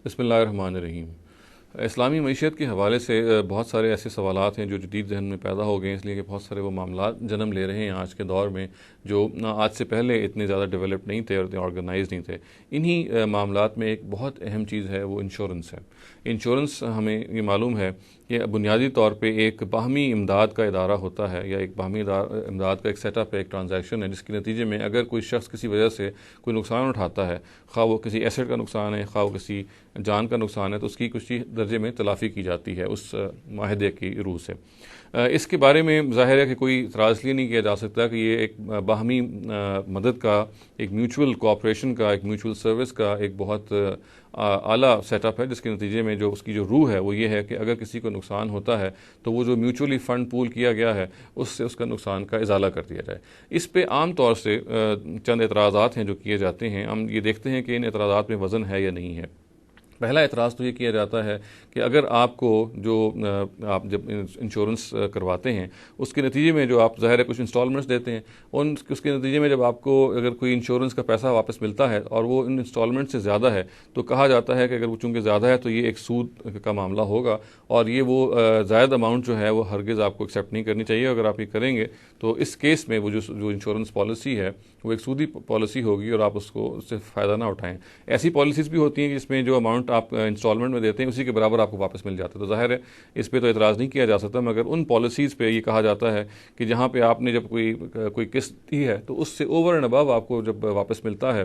بسم اللہ الرحمن الرحیم۔ اسلامی معیشت کے حوالے سے بہت سارے ایسے سوالات ہیں جو جدید ذہن میں پیدا ہو گئے ہیں، اس لیے کہ بہت سارے وہ معاملات جنم لے رہے ہیں آج کے دور میں جو آج سے پہلے اتنے زیادہ ڈیولپ نہیں تھے اور اتنے آرگنائز نہیں تھے۔ انہی معاملات میں ایک بہت اہم چیز ہے، وہ انشورنس ہے۔ انشورنس ہمیں یہ معلوم ہے کہ بنیادی طور پہ ایک باہمی امداد کا ادارہ ہوتا ہے، یا ایک باہمی امداد کا ایک سیٹ اپ ہے، ایک ٹرانزیکشن ہے، جس کے نتیجے میں اگر کوئی شخص کسی وجہ سے کوئی نقصان اٹھاتا ہے، خواہ وہ کسی ایسٹ کا نقصان ہے، خواہ وہ کسی جان کا نقصان ہے، تو اس کی کچھ درجے میں تلافی کی جاتی ہے اس معاہدے کی روح سے۔ اس کے بارے میں ظاہر ہے کہ کوئی اعتراض اس لیے نہیں کیا جا سکتا کہ یہ ایک باہمی مدد کا، ایک میوچول کوآپریشن کا، ایک میوچول سروس کا ایک بہت اعلیٰ سیٹ اپ ہے، جس کے نتیجے میں جو اس کی جو روح ہے وہ یہ ہے کہ اگر کسی کو نقصان ہوتا ہے تو وہ جو میوچولی فنڈ پول کیا گیا ہے اس سے اس کا نقصان کا ازالہ کر دیا جائے۔ اس پہ عام طور سے چند اعتراضات ہیں جو کیے جاتے ہیں۔ ہم یہ دیکھتے ہیں کہ ان اعتراضات میں وزن ہے یا نہیں ہے۔ پہلا اعتراض تو یہ کیا جاتا ہے کہ اگر آپ کو جو آپ جب انشورنس کرواتے ہیں اس کے نتیجے میں جو آپ ظاہر ہے کچھ انسٹالمنٹس دیتے ہیں، اس کے نتیجے میں جب آپ کو اگر کوئی انشورنس کا پیسہ واپس ملتا ہے اور وہ ان انسٹالمنٹ سے زیادہ ہے تو کہا جاتا ہے کہ اگر وہ چونکہ زیادہ ہے تو یہ ایک سود کا معاملہ ہوگا، اور یہ وہ زائد اماؤنٹ جو ہے وہ ہرگز آپ کو ایکسیپٹ نہیں کرنی چاہیے۔ اگر آپ یہ کریں گے تو اس کیس میں وہ جو انشورنس پالیسی ہے وہ ایک سودی پالیسی ہوگی اور آپ اس سے فائدہ نہ اٹھائیں۔ ایسی پالیسیز بھی ہوتی ہیں جس میں جو اماؤنٹ آپ انسٹالمنٹ میں دیتے ہیں اسی کے برابر آپ کو واپس مل جاتا ہے، تو ظاہر ہے اس پہ تو اعتراض نہیں کیا جا سکتا، مگر ان پالیسیز پہ یہ کہا جاتا ہے کہ جہاں پہ آپ نے جب کوئی قسط دی ہے تو اس سے اوور اینڈ ابو آپ کو جب واپس ملتا ہے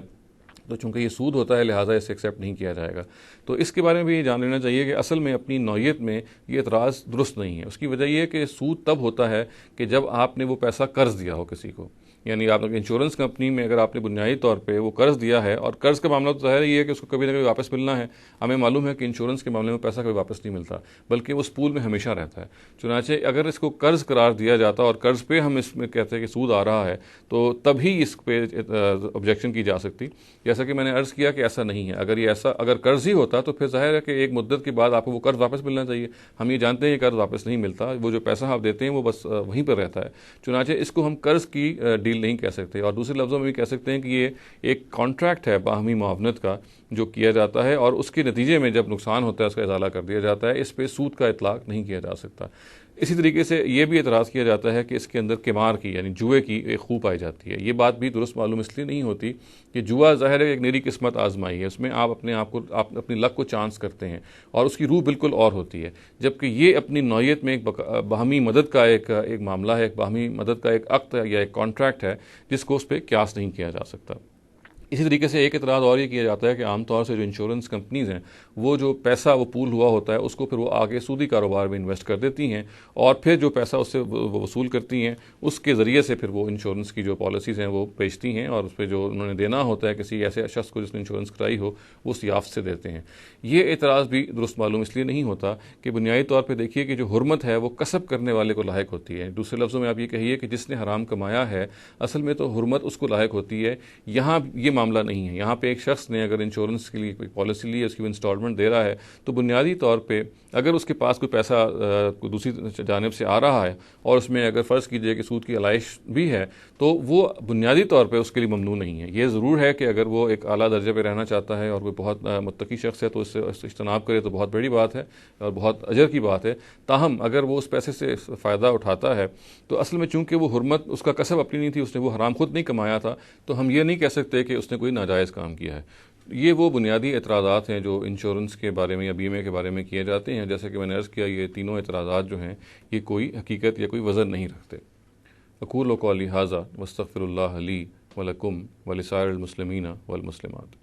تو چونکہ یہ سود ہوتا ہے لہٰذا اسے ایکسیپٹ نہیں کیا جائے گا۔ تو اس کے بارے میں بھی یہ جان لینا چاہیے کہ اصل میں اپنی نوعیت میں یہ اعتراض درست نہیں ہے۔ اس کی وجہ یہ ہے کہ سود تب ہوتا ہے کہ جب آپ نے وہ پیسہ قرض دیا ہو کسی کو، یعنی آپ انشورنس کمپنی میں اگر آپ نے بنیادی طور پہ وہ قرض دیا ہے، اور قرض کا معاملہ تو ظاہر یہ ہے کہ اس کو کبھی نہ کبھی واپس ملنا ہے۔ ہمیں معلوم ہے کہ انشورنس کے معاملے میں پیسہ کبھی واپس نہیں ملتا بلکہ وہ اس پول میں ہمیشہ رہتا ہے۔ چنانچہ اگر اس کو قرض قرار دیا جاتا اور قرض پہ ہم اس میں کہتے ہیں کہ سود آ رہا ہے تو تبھی اس پہ آبجیکشن کی جا سکتی۔ جیسا کہ میں نے عرض کیا کہ ایسا نہیں ہے، اگر قرض ہی ہوتا تو پھر ظاہر ہے کہ ایک مدت کے بعد آپ کو وہ قرض واپس ملنا چاہیے۔ ہم یہ جانتے ہیں کہ قرض واپس نہیں ملتا، وہ جو پیسہ آپ دیتے ہیں وہ بس وہیں پر رہتا ہے۔ چنانچہ اس کو ہم قرض کی ڈیل نہیں کہہ سکتے، اور دوسرے لفظوں میں بھی کہہ سکتے ہیں کہ یہ ایک کانٹریکٹ ہے باہمی معاونت کا جو کیا جاتا ہے، اور اس کے نتیجے میں جب نقصان ہوتا ہے اس کا ازالہ کر دیا جاتا ہے۔ اس پہ سود کا اطلاق نہیں کیا جا سکتا۔ اسی طریقے سے یہ بھی اعتراض کیا جاتا ہے کہ اس کے اندر قمار کی یعنی جوئے کی ایک خو پائی جاتی ہے۔ یہ بات بھی درست معلوم اس لیے نہیں ہوتی کہ جوا ظاہر ہے ایک نری قسمت آزمائی ہے، اس میں آپ اپنی لک کو چانس کرتے ہیں اور اس کی روح بالکل اور ہوتی ہے، جبکہ یہ اپنی نوعیت میں ایک باہمی مدد کا ایک معاملہ ہے، ایک باہمی مدد کا ایک عقد یا ایک کانٹریکٹ ہے جس کو اس پہ قیاس نہیں کیا جا سکتا۔ اسی طریقے سے ایک اعتراض اور یہ کیا جاتا ہے کہ عام طور سے جو انشورنس کمپنیز ہیں وہ جو پیسہ وہ پول ہوا ہوتا ہے اس کو پھر وہ آگے سودی کاروبار میں انویسٹ کر دیتی ہیں، اور پھر جو پیسہ اس سے وہ وصول کرتی ہیں اس کے ذریعے سے پھر وہ انشورنس کی جو پالیسیز ہیں وہ بیچتی ہیں، اور اس پہ جو انہوں نے دینا ہوتا ہے کسی ایسے شخص کو جس نے انشورنس کرائی ہو وہ اس یافت سے دیتے ہیں۔ یہ اعتراض بھی درست معلوم اس لیے نہیں ہوتا کہ بنیادی طور پہ دیکھیے کہ جو حرمت ہے وہ کسب کرنے والے کو لاحق ہوتی ہے۔ دوسرے لفظوں میں آپ یہ کہیے کہ جس نے حرام کمایا ہے اصل میں تو حرمت اس کو لاحق ہوتی ہے۔ یہاں یہ معاملہ نہیں ہے۔ یہاں پہ ایک شخص نے اگر انشورنس کے لیے کوئی پالیسی لی ہے، اس کی وہ انسٹالمنٹ دے رہا ہے، تو بنیادی طور پہ اگر اس کے پاس کوئی پیسہ دوسری جانب سے آ رہا ہے اور اس میں اگر فرض کیجئے کہ سود کی علائش بھی ہے تو وہ بنیادی طور پہ اس کے لیے ممنوع نہیں ہے۔ یہ ضرور ہے کہ اگر وہ ایک اعلیٰ درجے پہ رہنا چاہتا ہے اور کوئی بہت متقی شخص ہے تو اس سے اجتناب کرے تو بہت بڑی بات ہے اور بہت اجر کی بات ہے۔ تاہم اگر وہ اس پیسے سے فائدہ اٹھاتا ہے تو اصل میں چونکہ وہ حرمت اس کا کسب اپنی نہیں تھی، اس نے وہ حرام خود نہیں کمایا تھا، تو ہم یہ نہیں کہہ سکتے کہ اس نے کوئی ناجائز کام کیا ہے۔ یہ وہ بنیادی اعتراضات ہیں جو انشورنس کے بارے میں یا بیمے کے بارے میں کیے جاتے ہیں۔ جیسے کہ میں نے عرض کیا یہ تینوں اعتراضات جو ہیں یہ کوئی حقیقت یا کوئی وزن نہیں رکھتے۔ اقول قولی ھذا واستغفر اللہ لی ولکم ولسائر المسلمین والمسلمات۔